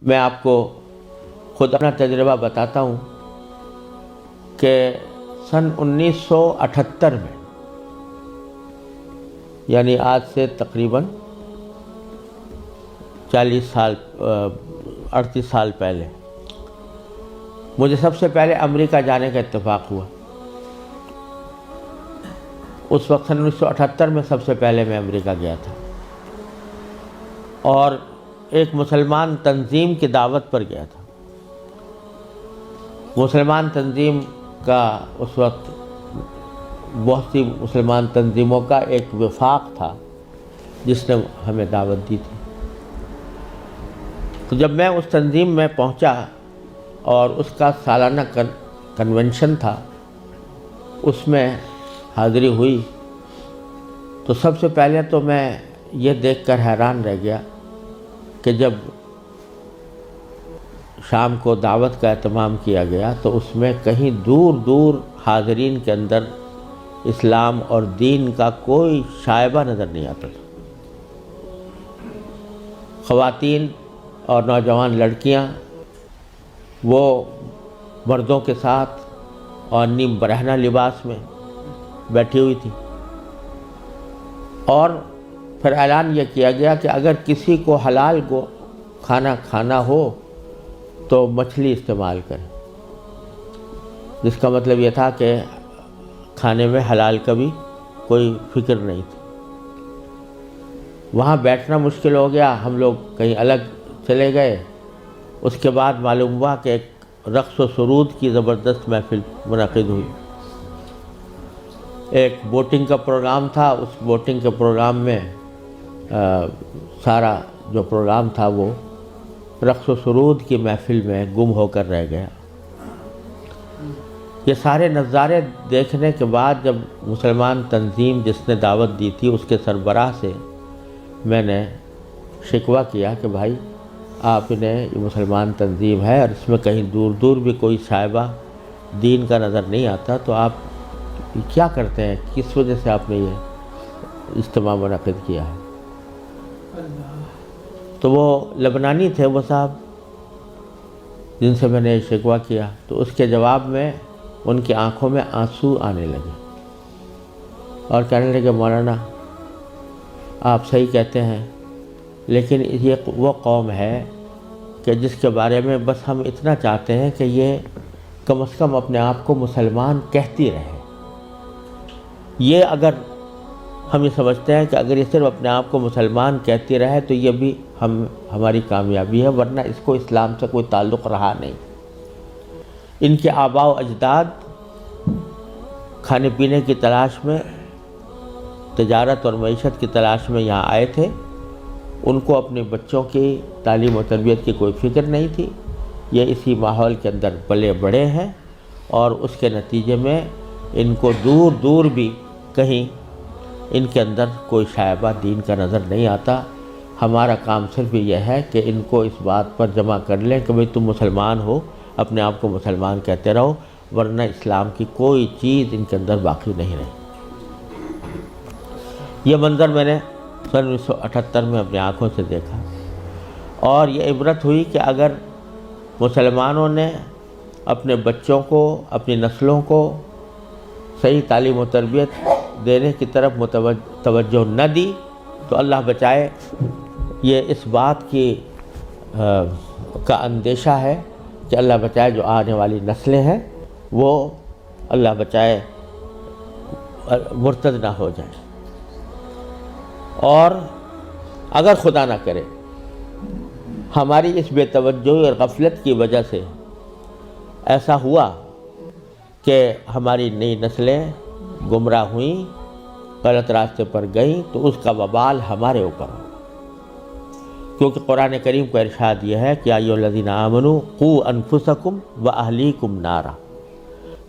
میں آپ کو خود اپنا تجربہ بتاتا ہوں کہ سن 1978 میں، یعنی آج سے تقریباً 38 سال پہلے مجھے سب سے پہلے امریکہ جانے کا اتفاق ہوا۔ اس وقت سن 1978 میں سب سے پہلے میں امریکہ گیا تھا اور ایک مسلمان تنظیم کی دعوت پر گیا تھا۔ مسلمان تنظیم کا اس وقت بہت سی مسلمان تنظیموں کا ایک وفاق تھا جس نے ہمیں دعوت دی تھی۔ تو جب میں اس تنظیم میں پہنچا اور اس کا سالانہ کنونشن تھا، اس میں حاضری ہوئی، تو سب سے پہلے تو میں یہ دیکھ کر حیران رہ گیا کہ جب شام کو دعوت کا اہتمام کیا گیا تو اس میں کہیں دور دور حاضرین کے اندر اسلام اور دین کا کوئی شائبہ نظر نہیں آتا تھا۔ خواتین اور نوجوان لڑکیاں وہ مردوں کے ساتھ اور نیم برہنہ لباس میں بیٹھی ہوئی تھی، اور پھر اعلان یہ کیا گیا کہ اگر کسی کو حلال کو کھانا کھانا ہو تو مچھلی استعمال کریں، جس کا مطلب یہ تھا کہ کھانے میں حلال کا بھی کوئی فکر نہیں تھی۔ وہاں بیٹھنا مشکل ہو گیا، ہم لوگ کہیں الگ چلے گئے۔ اس کے بعد معلوم ہوا کہ ایک رقص و سرود کی زبردست محفل منعقد ہوئی۔ ایک بوٹنگ کا پروگرام تھا، اس بوٹنگ کے پروگرام میں سارا جو پروگرام تھا وہ رقص و سرود کی محفل میں گم ہو کر رہ گیا۔ یہ سارے نظارے دیکھنے کے بعد جب مسلمان تنظیم جس نے دعوت دی تھی اس کے سربراہ سے میں نے شکوہ کیا کہ بھائی آپ نے یہ مسلمان تنظیم ہے اور اس میں کہیں دور دور بھی کوئی شائبہ دین کا نظر نہیں آتا، تو آپ کیا کرتے ہیں، کس وجہ سے آپ نے یہ اجتماع منعقد کیا ہے؟ تو وہ لبنانی تھے وہ صاحب جن سے میں نے شکوہ کیا، تو اس کے جواب میں ان کی آنکھوں میں آنسو آنے لگے اور کہنے لگے مولانا آپ صحیح کہتے ہیں، لیکن یہ وہ قوم ہے کہ جس کے بارے میں بس ہم اتنا چاہتے ہیں کہ یہ کم از کم اپنے آپ کو مسلمان کہتی رہے۔ یہ اگر ہم یہ سمجھتے ہیں کہ اگر یہ صرف اپنے آپ کو مسلمان کہتی رہے تو یہ بھی ہماری کامیابی ہے، ورنہ اس کو اسلام سے کوئی تعلق رہا نہیں۔ ان کے آباء و اجداد کھانے پینے کی تلاش میں، تجارت اور معیشت کی تلاش میں یہاں آئے تھے، ان کو اپنے بچوں کی تعلیم و تربیت کی کوئی فکر نہیں تھی۔ یہ اسی ماحول کے اندر پلے بڑے ہیں اور اس کے نتیجے میں ان کو دور دور بھی کہیں ان کے اندر کوئی شائبہ دین کا نظر نہیں آتا۔ ہمارا کام صرف یہ ہے کہ ان کو اس بات پر جمع کر لیں کہ بھئی تم مسلمان ہو، اپنے آپ کو مسلمان کہتے رہو، ورنہ اسلام کی کوئی چیز ان کے اندر باقی نہیں رہی۔ یہ منظر میں نے سن 1978 میں اپنی آنکھوں سے دیکھا اور یہ عبرت ہوئی کہ اگر مسلمانوں نے اپنے بچوں کو، اپنی نسلوں کو صحیح تعلیم و تربیت دینے کی طرف توجہ نہ دی تو اللہ بچائے یہ اس بات کی کا اندیشہ ہے کہ اللہ بچائے جو آنے والی نسلیں ہیں وہ اللہ بچائے مرتد نہ ہو جائیں، اور اگر خدا نہ کرے ہماری اس بے توجہی اور غفلت کی وجہ سے ایسا ہوا کہ ہماری نئی نسلیں گمراہ ہوئیں، غلط راستے پر گئیں، تو اس کا وبال ہمارے اوپر ہو، کیونکہ قرآن کریم کا ارشاد یہ ہے کہ یا ایھا الذین آمنوا قوا انفسکم واہلیکم نارا۔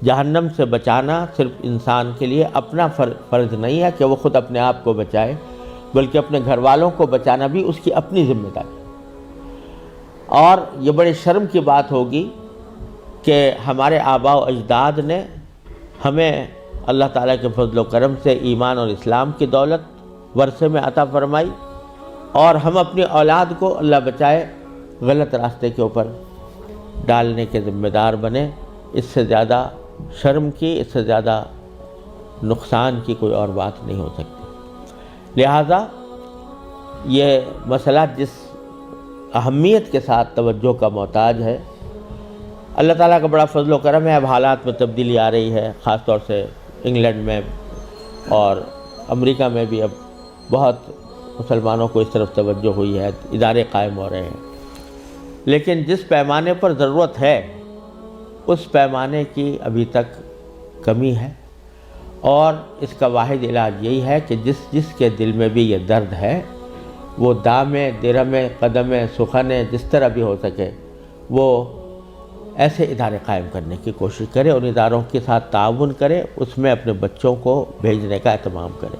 جہنم سے بچانا صرف انسان کے لیے اپنا فرض نہیں ہے کہ وہ خود اپنے آپ کو بچائے، بلکہ اپنے گھر والوں کو بچانا بھی اس کی اپنی ذمہ داری۔ اور یہ بڑے شرم کی بات ہوگی کہ ہمارے آباء و اجداد نے ہمیں اللہ تعالیٰ کے فضل و کرم سے ایمان اور اسلام کی دولت ورثے میں عطا فرمائی، اور ہم اپنی اولاد کو اللہ بچائے غلط راستے کے اوپر ڈالنے کے ذمہ دار بنے۔ اس سے زیادہ شرم کی، اس سے زیادہ نقصان کی کوئی اور بات نہیں ہو سکتی۔ لہٰذا یہ مسئلہ جس اہمیت کے ساتھ توجہ کا محتاج ہے، اللہ تعالیٰ کا بڑا فضل و کرم ہے، اب حالات میں تبدیلی آ رہی ہے، خاص طور سے انگلینڈ میں اور امریکہ میں بھی اب بہت مسلمانوں کو اس طرف توجہ ہوئی ہے، ادارے قائم ہو رہے ہیں، لیکن جس پیمانے پر ضرورت ہے اس پیمانے کی ابھی تک کمی ہے، اور اس کا واحد علاج یہی ہے کہ جس کے دل میں بھی یہ درد ہے وہ دامے، درہمے، قدمے، سخنے، جس طرح بھی ہو سکے وہ ایسے ادارے قائم کرنے کی کوشش کرے، ان اداروں کے ساتھ تعاون کرے، اس میں اپنے بچوں کو بھیجنے کا اہتمام کرے۔